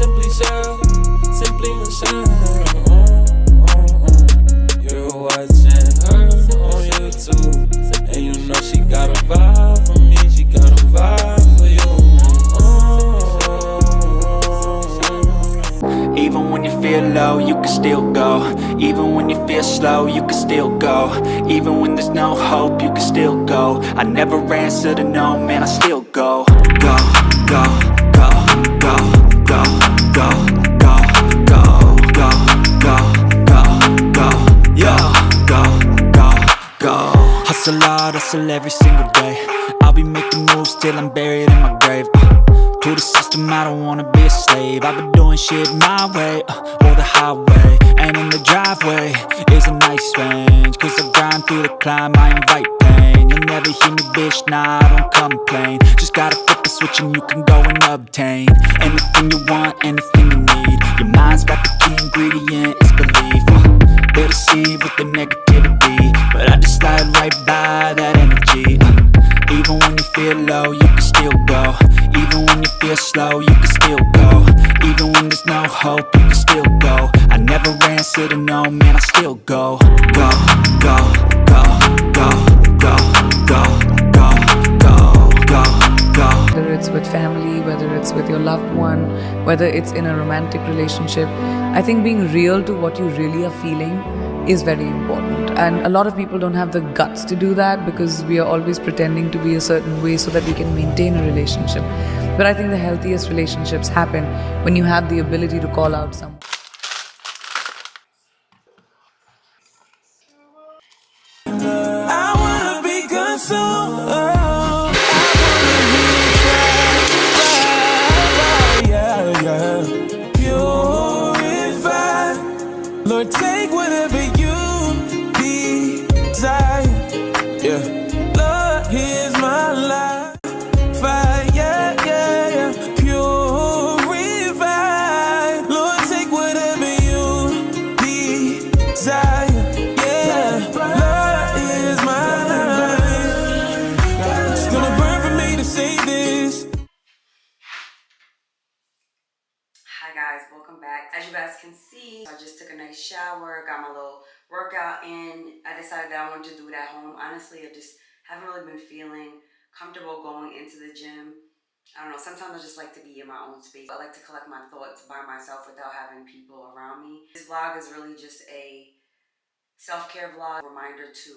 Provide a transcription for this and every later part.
Simply Shell, Simply Michelle. You're watching her on YouTube, and you know she got a vibe for me, she got a vibe for you. Even when you feel low, you can still go. Even when you feel slow, you can still go. Even when there's no hope, you can still go. I never answer to no, man, I still go. Go, go, go, go, go, go, go, go, go, go, go, go, yo, go, go, go. Hustle hard, hustle every single day. I'll be making moves till I'm buried in my grave. To the system, I don't wanna be a slave. I've been doing shit my way, or the highway. And in the driveway is a nice range, cause I grind through the climb, I invite pain. You'll never hear me, bitch, nah, I don't complain. Just gotta flip the switch and you can go and obtain anything you want, anything you need. Your mind's got the key ingredient, it's belief. They deceive with the negativity, but I just slide right by that energy. Even when you feel low, you can still go. Even when you feel slow, you can still go. Even when there's no hope, you can still go. I never answer to no, man, I still go. Go, go, go, go, go, go, go, go, go, go. Whether it's with family, whether it's with your loved one, whether it's in a romantic relationship, I think being real to what you really are feeling is very important. And a lot of people don't have the guts to do that because we are always pretending to be a certain way so that we can maintain a relationship. But I think the healthiest relationships happen when you have the ability to call out someone. I wanna be consumed. Purify. Lord, take whatever you desire. Yeah. Lord, here's my life. Fire, yeah, yeah, yeah. Purify. Lord, take whatever you desire. Yeah. Lord, here's my life. It's gonna burn for me to say this. Hi guys, welcome back. As you guys can see, I just took a nice shower, got my little workout in. I decided that I wanted to do it at home. Honestly, I just haven't really been feeling comfortable going into the gym. I don't know, sometimes I just like to be in my own space. I like to collect my thoughts by myself without having people around me. This vlog is really just a self-care vlog, reminder to,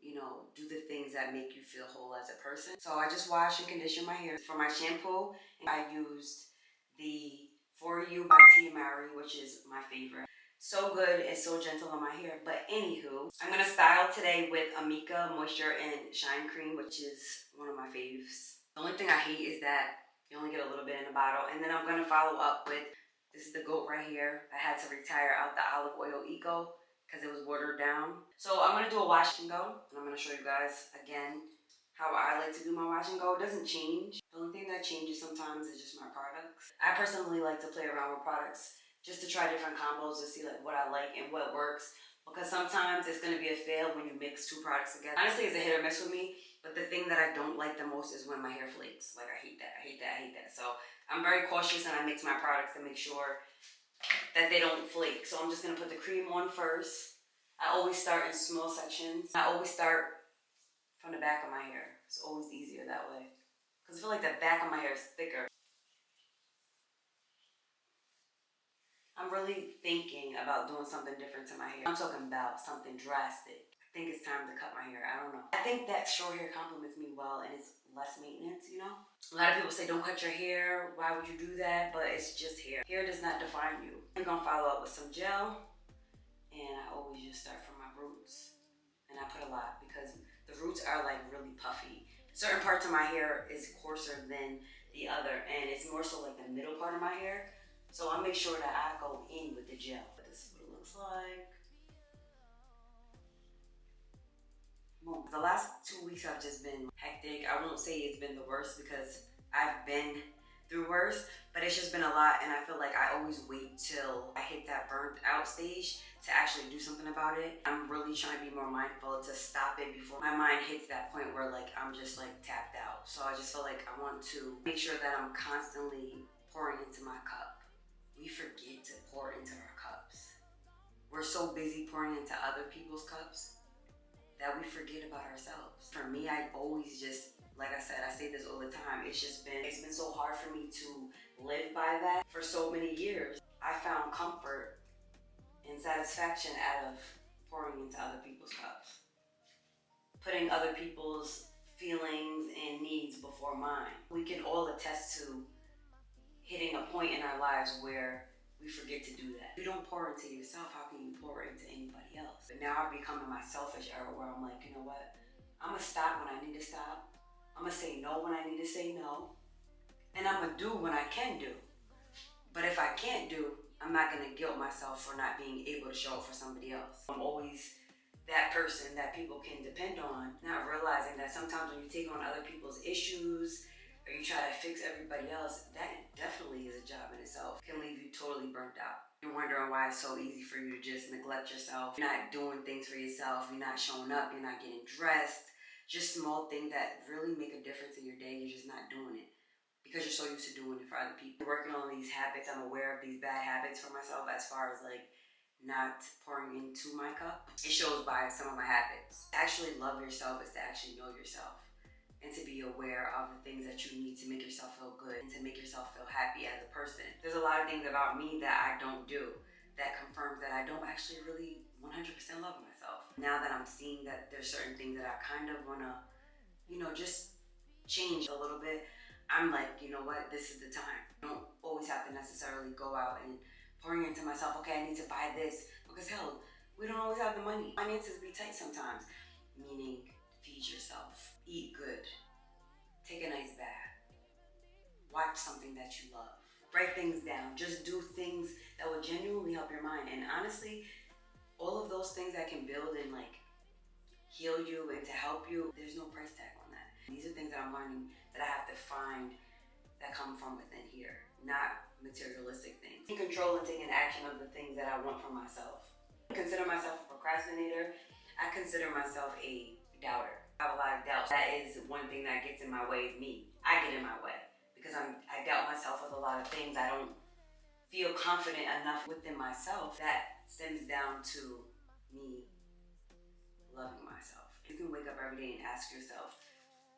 you know, do the things that make you feel whole as a person. So I just washed and conditioned my hair. For my shampoo, I used the For You by Tia Mowry, which is my favorite. So good and so gentle on my hair. But anywho, I'm gonna style today with Amika Moisture and Shine Cream, which is one of my faves. The only thing I hate is that you only get a little bit in the bottle. And then I'm gonna follow up with, this is the GOAT right here. I had to retire out the Olive Oil Eco because it was watered down. So I'm gonna do a wash and go, and I'm gonna show you guys again how I like to do my wash and go. It doesn't change. The only thing that changes sometimes is just my products. I personally like to play around with products just to try different combos to see like what I like and what works, because sometimes it's gonna be a fail when you mix two products together. Honestly, it's a hit or miss with me, but the thing that I don't like the most is when my hair flakes. Like I hate that, I hate that, I hate that. So I'm very cautious and I mix my products to make sure that they don't flake. So I'm just gonna put the cream on first. I always start in small sections. I always start from the back of my hair. It's always easier that way, because I feel like the back of my hair is thicker. I'm really thinking about doing something different to my hair. I'm talking about something drastic. I think it's time to cut my hair. I don't know. I think that short hair compliments me well and it's less maintenance, you know? A lot of people say don't cut your hair. Why would you do that? But it's just hair. Hair does not define you. I'm gonna follow up with some gel, and I always just start from my roots. And I put a lot because the roots are like really puffy. Certain parts of my hair is coarser than the other, and it's more so like the middle part of my hair. So I'll make sure that I go in with the gel. This is what it looks like. Boom. The last 2 weeks have just been hectic. I won't say it's been the worst because I've been through worse, but it's just been a lot, and I feel like I always wait till I hit that burnt out stage to actually do something about it. I'm really trying to be more mindful to stop it before my mind hits that point where like I'm just like tapped out. So I just feel like I want to make sure that I'm constantly pouring into my cup. we forget to pour into our cups. We're so busy pouring into other people's cups that we forget about ourselves. For me, I always just, like I said, I say this all the time, it's been so hard for me to live by that for so many years. I found comfort and satisfaction out of pouring into other people's cups, putting other people's feelings and needs before mine. We can all attest to hitting a point in our lives where we forget to do that. If you don't pour into yourself, how can you pour into anybody else? But now I've become in my selfish era where I'm like, you know what? I'm gonna stop when I need to stop. I'm gonna say no when I need to say no. And I'm gonna do when I can do. But if I can't do, I'm not gonna guilt myself for not being able to show up for somebody else. I'm always that person that people can depend on, not realizing that sometimes when you take on other people's issues or you try to fix everybody else, that definitely is a job in itself. It can leave you totally burnt out. You're wondering why it's so easy for you to just neglect yourself. You're not doing things for yourself. You're not showing up. You're not getting dressed. Just small things that really make a difference in your day. You're just not doing it because you're so used to doing it for other people. Working on these habits, I'm aware of these bad habits for myself as far as like not pouring into my cup. It shows by some of my habits. Actually love yourself is to actually know yourself and to be aware of the things that you need to make yourself feel good and to make yourself feel happy as a person. There's a lot of things about me that I don't do that confirms that I don't actually really 100% love myself. Now that I'm seeing that there's certain things that I kind of wanna, just change a little bit, I'm like, you know what, this is the time. I don't always have to necessarily go out and pouring into myself, okay, I need to buy this, because hell, we don't always have the money. Finances be tight sometimes, meaning feed yourself, eat good, take a nice bath, watch something that you love, write things down, just do things that will genuinely help your mind. And honestly, all of those things that can build and like heal you and to help you, there's no price tag on that. These are things that I'm learning that I have to find that come from within here, not materialistic things. I control and taking action of the things that I want for myself. I consider myself a procrastinator. I consider myself a doubter. I have a lot of doubts. That is one thing that gets in my way is me. I get in my way because I doubt myself with a lot of things. I don't feel confident enough within myself. That stems down to me loving myself. You can wake up every day and ask yourself,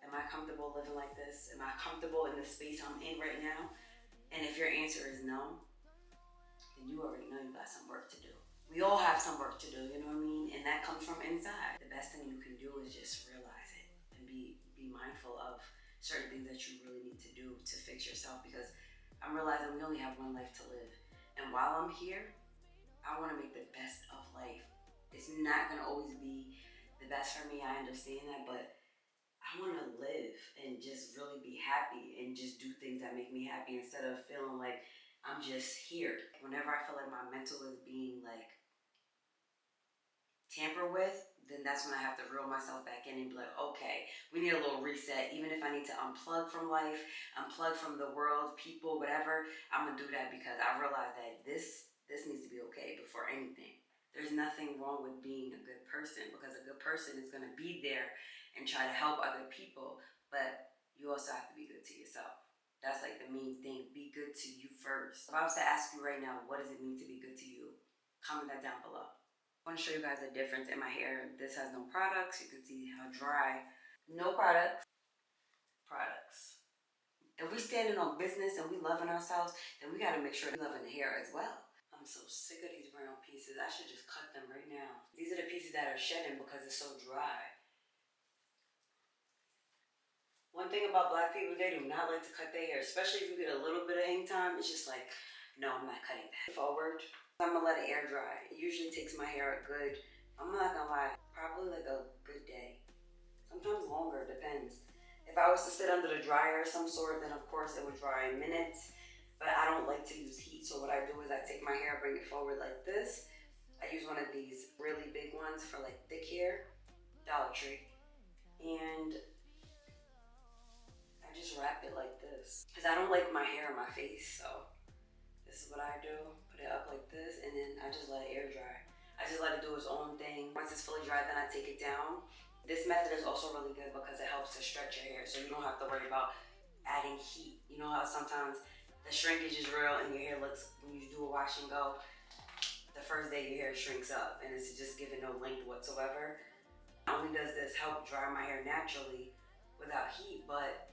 am I comfortable living like this? Am I comfortable in the space I'm in right now? And if your answer is no, then you already know you got some work to do. We all have some work to do, you know what I mean? And that comes from inside. The best thing you can do is just realize it and be mindful of certain things that you really need to do to fix yourself, because I'm realizing we only have one life to live. And while I'm here, I want to make the best of life. It's not going to always be the best for me, I understand that, but I want to live and just really be happy and just do things that make me happy instead of feeling like I'm just here. Whenever I feel like my mental is being like tampered with, then that's when I have to reel myself back in and be like, okay, we need a little reset. Even if I need to unplug from life, unplug from the world, people, whatever, I'm gonna do that because I realize that this needs to be okay before anything. There's nothing wrong with being a good person, because a good person is gonna be there and try to help other people, but you also have to be good to yourself. That's like the main thing. Be good to you first. If I was to ask you right now, what does it mean to be good to you? Comment that down below. I want to show you guys the difference in my hair. This has no products. You can see how dry. No products. Products. If we're standing on business and we loving ourselves, then we got to make sure we're loving the hair as well. I'm so sick of these brown pieces. I should just cut them right now. These are the pieces that are shedding because it's so dry. One thing about black people, they do not like to cut their hair, especially if you get a little bit of hang time. It's just like, no, I'm not cutting that. Forward, I'm gonna let it air dry. It usually takes my hair a good, I'm not gonna lie, probably like a good day. Sometimes longer, depends. If I was to sit under the dryer of some sort, then of course it would dry in minutes. But I don't like to use heat, so what I do is I take my hair, bring it forward like this. I use one of these really big ones for like thick hair, Dollar Tree. And I just wrap it like this. Because I don't like my hair in my face, so this is what I do. Put it up like this, and then I just let it air dry. I just let it do its own thing. Once it's fully dry, then I take it down. This method is also really good because it helps to stretch your hair, so you don't have to worry about adding heat. You know how sometimes the shrinkage is real and your hair looks, when you do wash and go, the first day your hair shrinks up and it's just given no length whatsoever. Not only does this help dry my hair naturally without heat, but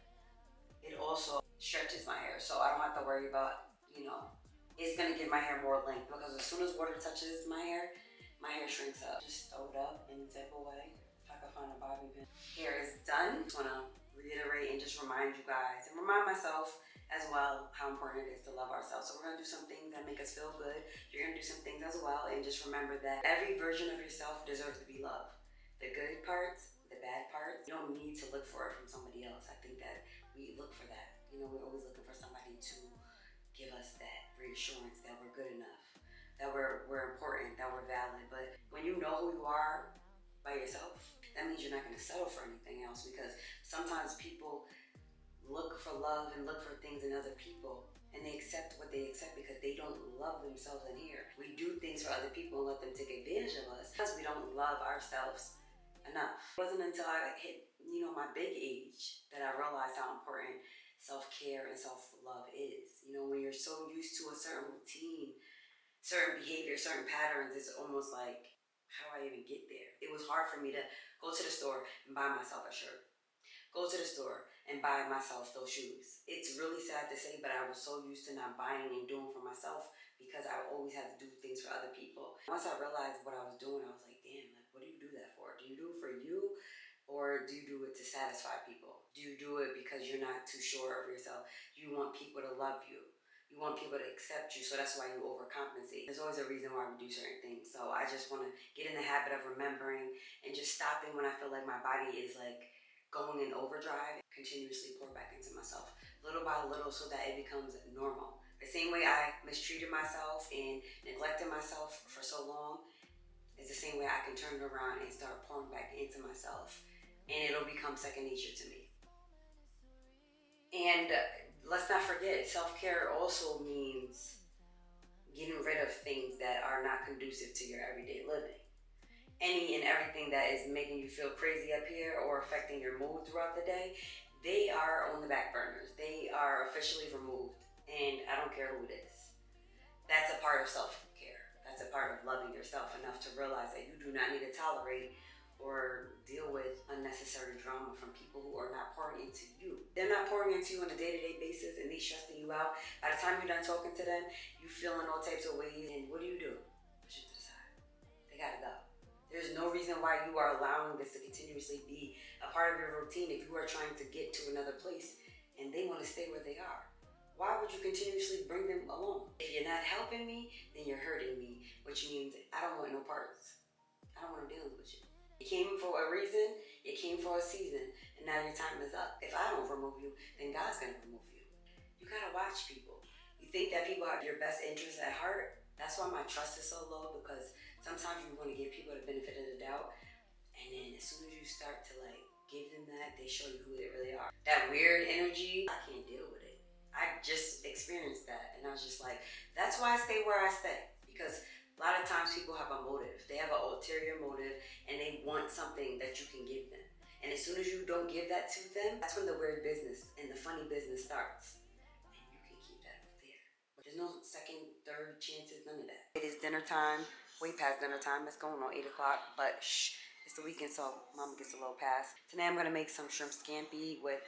it also stretches my hair, so I don't have to worry about, it's gonna give my hair more length, because as soon as water touches my hair shrinks up. Just throw it up and zip away. If I can find a bobby pin. Hair is done. Just wanna reiterate and just remind you guys and remind myself as well how important it is to love ourselves. So we're gonna do some things that make us feel good. You're gonna do some things as well, and just remember that every version of yourself deserves to be loved. The good parts, the bad parts, you don't need to look for it from somebody else. I think that we look for that. We're always looking for somebody to give us that reassurance that we're good enough, that we're important, that we're valid. But when you know who you are by yourself, that means you're not gonna settle for anything else, because sometimes people look for love and look for things in other people, and they accept what they accept because they don't love themselves in here. We do things for other people and let them take advantage of us because we don't love ourselves enough. It wasn't until I hit, my big age that I realized how important self-care and self-love is. When you're so used to a certain routine, certain behavior, certain patterns, it's almost like, how do I even get there? It was hard for me to go to the store and buy myself a shirt. Go to the store and buy myself those shoes. It's really sad to say, but I was so used to not buying and doing for myself because I always had to do things for other people. Once I realized what I was doing, I was like, damn, what do you do that for? Do you do it for you, or do you do it to satisfy people? Do you do it because you're not too sure of yourself? You want people to love you. You want people to accept you, so that's why you overcompensate. There's always a reason why we do certain things. So I just want to get in the habit of remembering and just stopping when I feel like my body is like going in overdrive. Continuously pour back into myself, little by little, so that it becomes normal. The same way I mistreated myself and neglected myself for so long is the same way I can turn it around and start pouring back into myself, and it'll become second nature to me. And let's not forget, self-care also means getting rid of things that are not conducive to your everyday living. Any and everything that is making you feel crazy up here or affecting your mood throughout the day, they are on the back burners. They are officially removed, and I don't care who it is. That's a part of self-care. That's a part of loving yourself enough to realize that you do not need to tolerate or deal with unnecessary drama from people who are not pouring into you. They're not pouring into you on a day-to-day basis, and they stressing you out. By the time you're done talking to them, you feeling all types of ways, and what do? Push it to the side. They gotta go. There's no reason why you are allowing this to continuously be a part of your routine if you are trying to get to another place and they want to stay where they are. Why would you continuously bring them along? If you're not helping me, then you're hurting me, which means I don't want no parts. I don't want to deal with you. You came for a reason, you came for a season, and now your time is up. If I don't remove you, then God's gonna remove you. You gotta watch people. You think that people have your best interests at heart? That's why my trust is so low, because sometimes you want to give people the benefit of the doubt, and then as soon as you start to give them that, they show you who they really are. That weird energy, I can't deal with it. I just experienced that, and I was just like, that's why I stay where I stay, because a lot of times people have a motive. They have an ulterior motive, and they want something that you can give them. And as soon as you don't give that to them, that's when the weird business and the funny business starts. And you can keep that up there. There's no second, third chances, none of that. It is dinner time, way past dinner time. It's going on 8 o'clock, but shh, it's the weekend, so mama gets a little pass. Today I'm gonna make some shrimp scampi with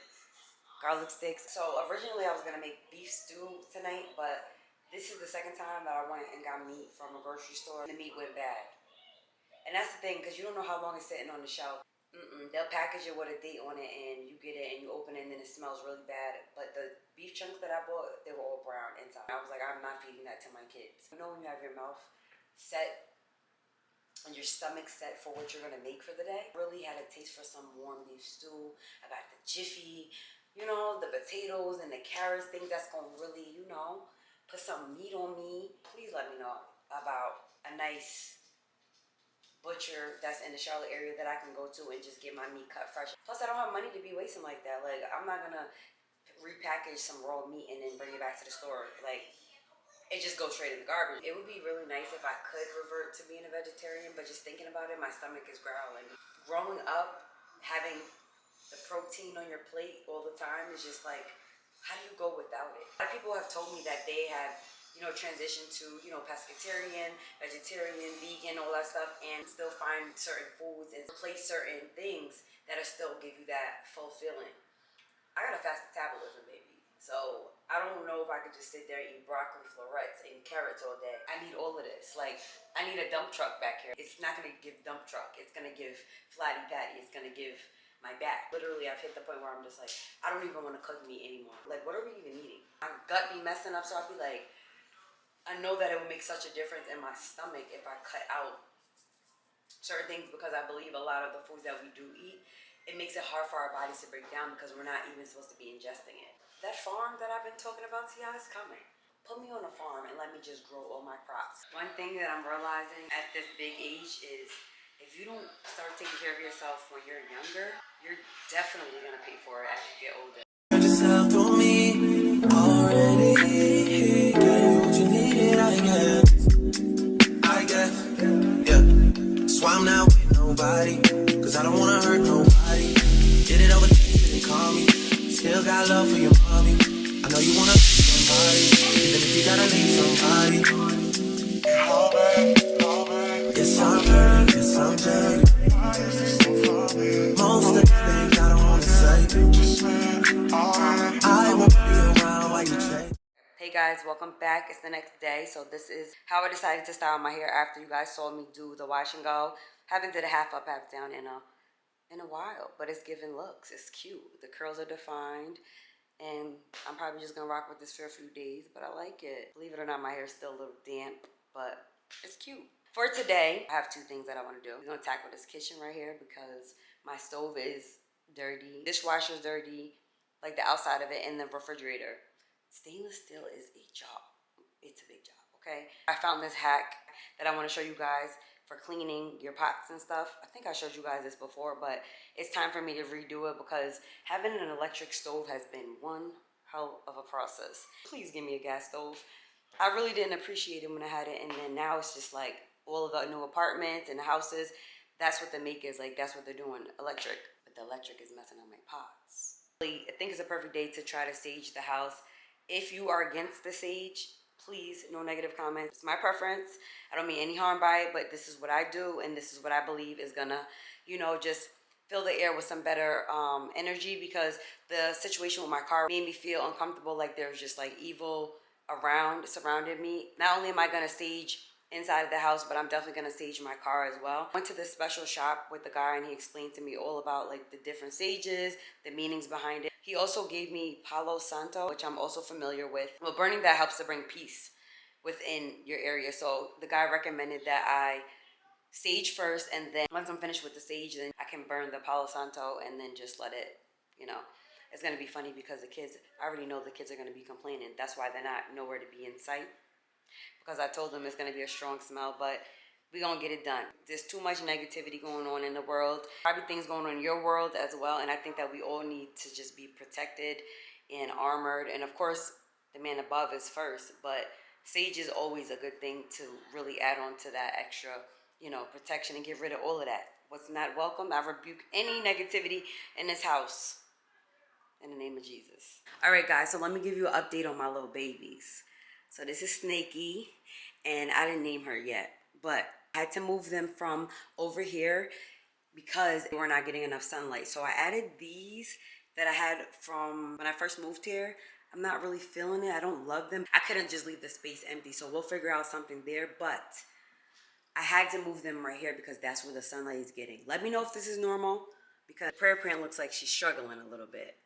garlic sticks. So originally I was gonna make beef stew tonight, but this is the second time that I went and got meat from a grocery store, and the meat went bad. And that's the thing, because you don't know how long it's sitting on the shelf. They'll package it with a date on it, and you get it and you open it and then it smells really bad. But the beef chunks that I bought, they were all brown inside. I was like, I'm not feeding that to my kids. You know when you have your mouth set and your stomach set for what you're gonna make for the day? Really had a taste for some warm beef stew. I got the Jiffy, the potatoes and the carrots, things that's gonna really, put some meat on me. Please let me know about a nice butcher that's in the Charlotte area that I can go to and just get my meat cut fresh. Plus, I don't have money to be wasting like that. I'm not gonna repackage some raw meat and then bring it back to the store. It just goes straight in the garbage. It would be really nice if I could revert to being a vegetarian, but just thinking about it, my stomach is growling. Growing up, having the protein on your plate all the time is just how do you go without it? A lot of people have told me that they have transition to, pescatarian, vegetarian, vegan, all that stuff, and still find certain foods and replace certain things that'll still give you that fulfilling. I got a fast metabolism, baby. So I don't know if I could just sit there and eat broccoli, florets, and carrots all day. I need all of this. Like, I need a dump truck back here. It's not gonna give dump truck. It's gonna give flatty patty. It's gonna give my back. Literally, I've hit the point where I'm just like, I don't even want to cook meat anymore. Like, what are we even eating? My gut be messing up, so I'll be like, I know that it would make such a difference in my stomach if I cut out certain things, because I believe a lot of the foods that we do eat, it makes it hard for our bodies to break down because we're not even supposed to be ingesting it. That farm that I've been talking about, Tia, is coming. Put me on a farm and let me just grow all my crops. One thing that I'm realizing at this big age is if you don't start taking care of yourself when you're younger, you're definitely gonna pay for it as you get older. Yourself to me already. Got you what you needed, I guess. Yeah. So I'm not with nobody, cause I don't wanna hurt nobody. Did it over, didn't call me. Still got love for your mommy. I know you wanna be somebody, even if you gotta leave somebody. Yes, I'm hurt, yes, I'm dirty. Most of the things I don't wanna say. I won't be around while you trade. Hey guys, welcome back. It's the next day. So this is how I decided to style my hair after you guys saw me do the wash and go. Haven't did a half up, half down in a while, but it's giving looks. It's cute. The curls are defined, and I'm probably just gonna rock with this for a few days, but I like it. Believe it or not, my hair is still a little damp, but it's cute. For today, I have two things that I want to do. We're gonna tackle this kitchen right here because my stove is dirty, dishwasher's dirty, like the outside of it, and the refrigerator. Stainless steel is a job. It's a big job, okay? I found this hack that I want to show you guys for cleaning your pots and stuff. I think I showed you guys this before, but it's time for me to redo it because having an electric stove has been one hell of a process. Please give me a gas stove. I really didn't appreciate it when I had it, and then now it's just like all of the new apartments and houses, that's what the make is like, that's what they're doing, electric. But the electric is messing up my pots. I think it's a perfect day to try to sage the house. If you are against the sage, please, no negative comments. It's my preference. I don't mean any harm by it, but this is what I do, and this is what I believe is gonna, just fill the air with some better energy, because the situation with my car made me feel uncomfortable, like there's just like evil surrounded me. Not only am I gonna sage inside of the house, but I'm definitely gonna sage my car as well. I went to this special shop with the guy, and he explained to me all about like the different sages, the meanings behind it. He also gave me Palo Santo, which I'm also familiar with. Well, burning that helps to bring peace within your area. So the guy recommended that I sage first, and then once I'm finished with the sage, then I can burn the Palo Santo and then just let it, It's gonna be funny because I already know the kids are gonna be complaining. That's why they're not nowhere to be in sight, because I told them it's gonna be a strong smell, but we're gonna get it done. There's too much negativity going on in the world. Probably things going on in your world as well, and I think that we all need to just be protected and armored. And of course, the man above is first, but sage is always a good thing to really add on to that extra, protection and get rid of all of that. What's not welcome, I rebuke any negativity in this house in the name of Jesus. All right, guys, so let me give you an update on my little babies. So this is Snakey, and I didn't name her yet, but I had to move them from over here because they were not getting enough sunlight. So I added these that I had from when I first moved here. I'm not really feeling it. I don't love them. I couldn't just leave the space empty, so we'll figure out something there, but I had to move them right here because that's where the sunlight is getting. Let me know if this is normal, because Prayer Print looks like she's struggling a little bit.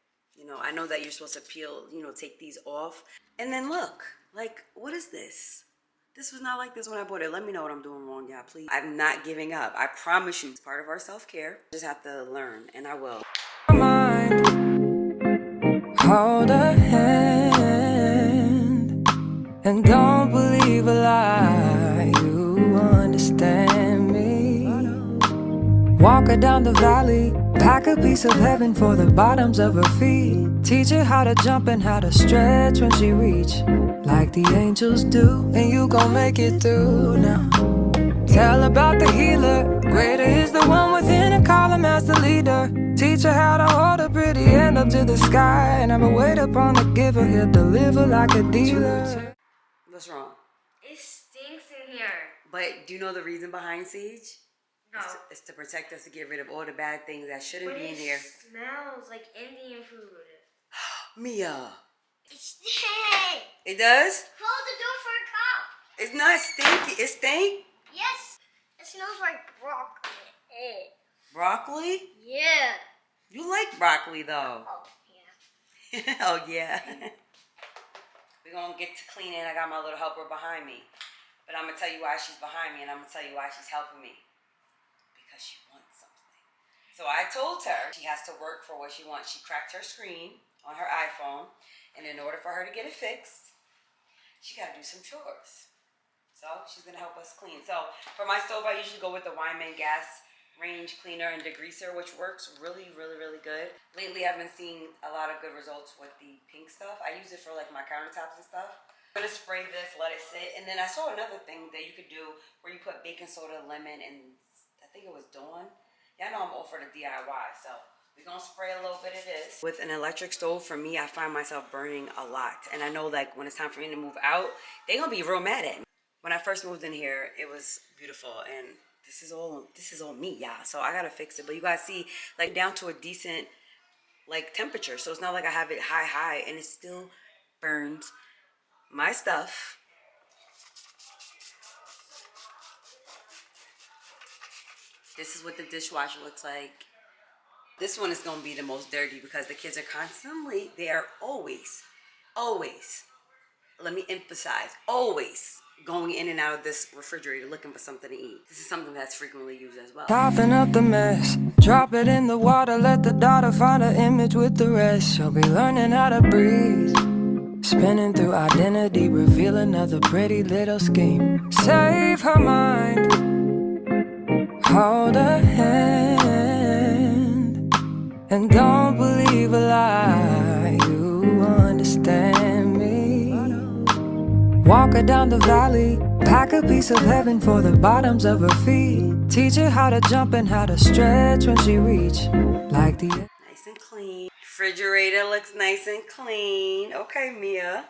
I know that you're supposed to peel, take these off. And then look, like, what is this? This was not like this when I bought it. Let me know what I'm doing wrong, y'all, please. I'm not giving up. I promise you. It's part of our self-care. Just have to learn, and I will. Hold a hand, and don't believe a lie. You understand me. Walk her down the valley, pack a piece of heaven for the bottoms of her feet. Teach her how to jump and how to stretch when she reach, like the angels do, and you gon' make it through now. Tell about the healer, greater is the one within, and call him as the leader. Teach her how to hold a pretty hand up to the sky, and never wait upon the giver, he'll deliver like a dealer. What's wrong? It stinks in here. But do you know the reason behind Sage? No. It's to protect us, to get rid of all the bad things that shouldn't But be in it here. smells like Indian food. Mia. It stinks. It does? Hold the door for a cup. It's not stinky. It stink? Yes. It smells like broccoli. Broccoli? Yeah. You like broccoli though. Oh, yeah. Oh yeah. We're gonna get to cleaning. I got my little helper behind me. But I'm gonna tell you why she's behind me, and I'm gonna tell you why she's helping me. Because she wants something. So I told her she has to work for what she wants. She cracked her screen on her iPhone, and in order for her to get it fixed, she gotta do some chores. So she's gonna help us clean. So for my stove, I usually go with the Wyman gas range cleaner and degreaser, which works really, really, really good. Lately, I've been seeing a lot of good results with the pink stuff. I use it for like my countertops and stuff. I'm gonna spray this, let it sit, and then I saw another thing that you could do where you put baking soda, lemon, and I think it was Dawn. Yeah, I know I'm all for the DIY, so we're gonna spray a little bit of this. With an electric stove, for me, I find myself burning a lot, and I know like when it's time for me to move out, they're gonna be real mad at me. When I first moved in here, it was beautiful, and this is all me, y'all. So I gotta fix it. But you guys see, like down to a decent like temperature. So it's not like I have it high, and it still burns my stuff. This is what the dishwasher looks like. This one is gonna be the most dirty because the kids are constantly, they are always, let me emphasize, always going in and out of this refrigerator looking for something to eat. This is something that's frequently used as well. Coughing up the mess, drop it in the water, let the daughter find her image with the rest. She'll be learning how to breathe, spinning through identity, reveal another pretty little scheme. Save her mind, hold her hand, and don't believe a lie. You understand me. Walk her down the valley, pack a piece of heaven for the bottoms of her feet. Teach her how to jump and how to stretch when she reach. Like the Nice and clean. Refrigerator looks nice and clean. Okay, Mia.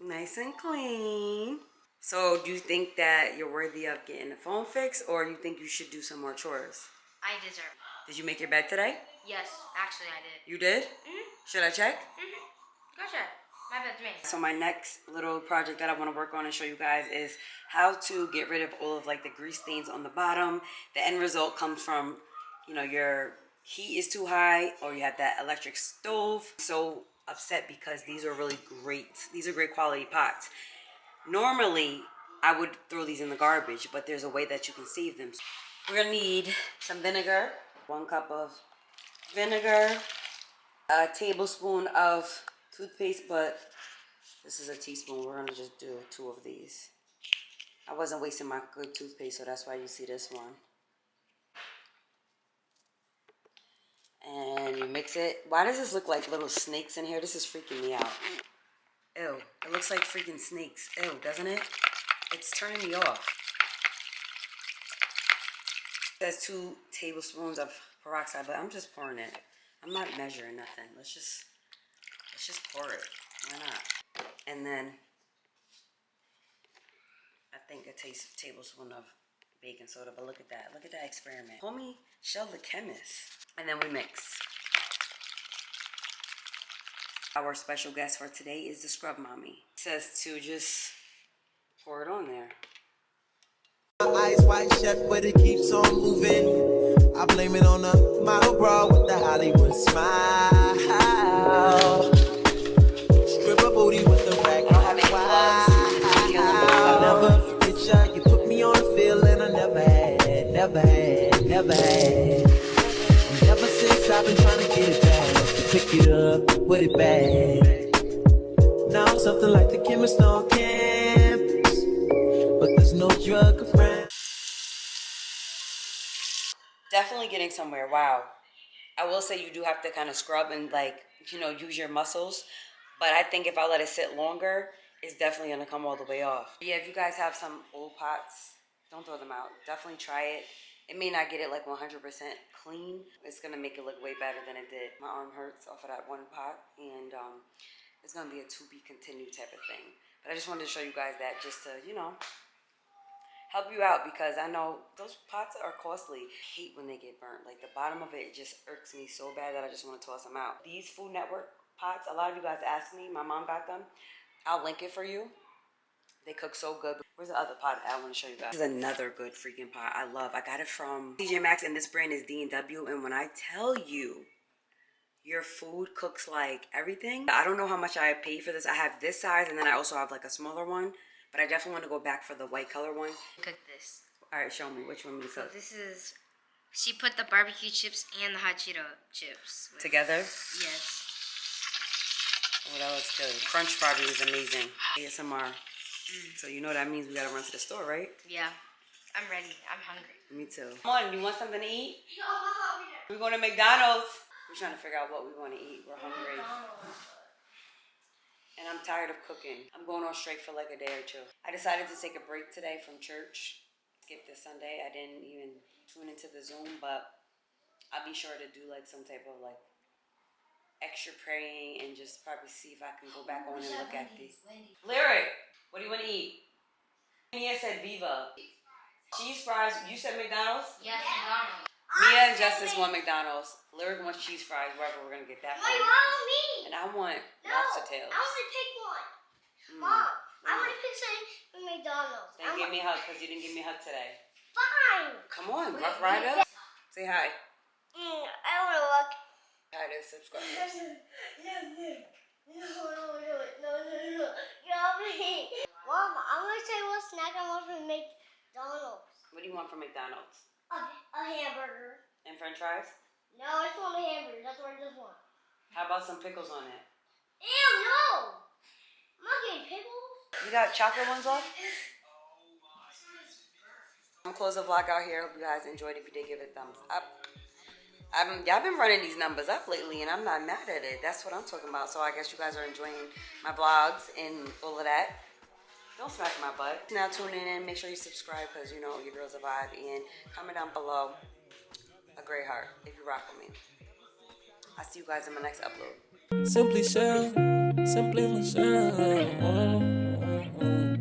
Nice and clean. So do you think that you're worthy of getting the phone fixed, or you think you should do some more chores? I deserve it. Did you make your bed today? Yes, actually I did. You did? Should I check? Go ahead. My bed's made. So my next little project that I want to work on and show you guys is how to get rid of all of like the grease stains on the bottom. The end result comes from, you know, your heat is too high, or you have that electric stove. So upset because these are really great. These are great quality pots. Normally, I would throw these in the garbage, but there's a way that you can save them. We're gonna need some vinegar, 1 cup of vinegar, a tablespoon of toothpaste, but this is a teaspoon. We're gonna just do 2 of these. I wasn't wasting my good toothpaste, so that's why you see this one. And you mix it. Why does this look like little snakes in here? This is freaking me out. Ew, it looks like freaking snakes. Ew, doesn't it? It's turning me off. That's 2 tablespoons of peroxide, but I'm just pouring it. I'm not measuring nothing. Let's just pour it. Why not? And then I think a tablespoon of baking soda, but look at that. Look at that experiment. Homie, Shell the chemist. And then we mix. Our special guest for today is the Scrub Mommy. It says to just pour it on there. My eyes wide shut, but it keeps on moving. I blame it on the model bra with the Hollywood smile. Stripper booty with the rag. I don't have any gloves. I'll never forget ya. You put me on a feeling I never had. Never since I've been trying to get it back. Pick it up, put it back. Now I'm something like the chemist on campus, but there's no drug around. Definitely getting somewhere. Wow. I will say you do have to kind of scrub and like, you know, use your muscles. But I think if I let it sit longer, it's definitely going to come all the way off. Yeah, if you guys have some old pots, don't throw them out. Definitely try it. It may not get it like 100% clean. It's going to make it look way better than it did. My arm hurts off of that one pot. And it's going to be a to be continued type of thing. But I just wanted to show you guys that just to, you know, help you out because I know those pots are costly. I hate when they get burnt. Like the bottom of it just irks me so bad that I just want to toss them out. These Food Network pots, a lot of you guys asked me. My mom got them. I'll link it for you. They cook so good. Where's the other pot I want to show you guys? This is another good freaking pot I love. I got it from TJ Maxx and this brand is D&W. And when I tell you, your food cooks like everything. I don't know how much I paid for this. I have this size and then I also have like a smaller one. But I definitely want to go back for the white color one. Cook this. All right, show me. Which one we So cook? this is, she put the barbecue chips and the hot Cheeto chips. Together? Yes. Oh, that looks good. Crunch probably is amazing. ASMR. So you know what that means. We gotta run to the store, right? Yeah. I'm ready. I'm hungry. Me too. Come on, you want something to eat? We're going to McDonald's. We're trying to figure out what we want to eat. We're hungry. And I'm tired of cooking. I'm going on straight for like a day or two. I decided to take a break today from church. Skip this Sunday. I didn't even tune into the Zoom, but I'll be sure to do like some type of like extra praying and just probably see if I can go back on and look at these. Lyric, what do you want to eat? Mia said Viva. Cheese fries. You said McDonald's? Yes, McDonald's. Mia and Justice want McDonald's. Lyric wants cheese fries, wherever we're gonna get that from. Me. And I want No, lobster tails. I want to pick one. Mom, I want to pick something from McDonald's. Then give me a hug, because you didn't give me a hug today. Fine. Come on, Rough Rider. Say hi. I want to look. Hi to subscribers. No. Yummy. Mom, I want to say what snack I want from McDonald's. What do you want from McDonald's? A hamburger. And french fries? No, I just want a hamburger. That's what I just want. How about some pickles on it? Ew, no. I'm not getting pickles. You got chocolate ones left? I'm gonna close the vlog out here. Hope you guys enjoyed. If you did, give it a thumbs up. Y'all been running these numbers up lately, and I'm not mad at it. That's what I'm talking about. So I guess you guys are enjoying my vlogs and all of that. Don't smack my butt. Now tuning in. Make sure you subscribe because you know your girl's a vibe. And comment down below a great heart if you rock with me. I'll see you guys in my next upload. Simply Michelle.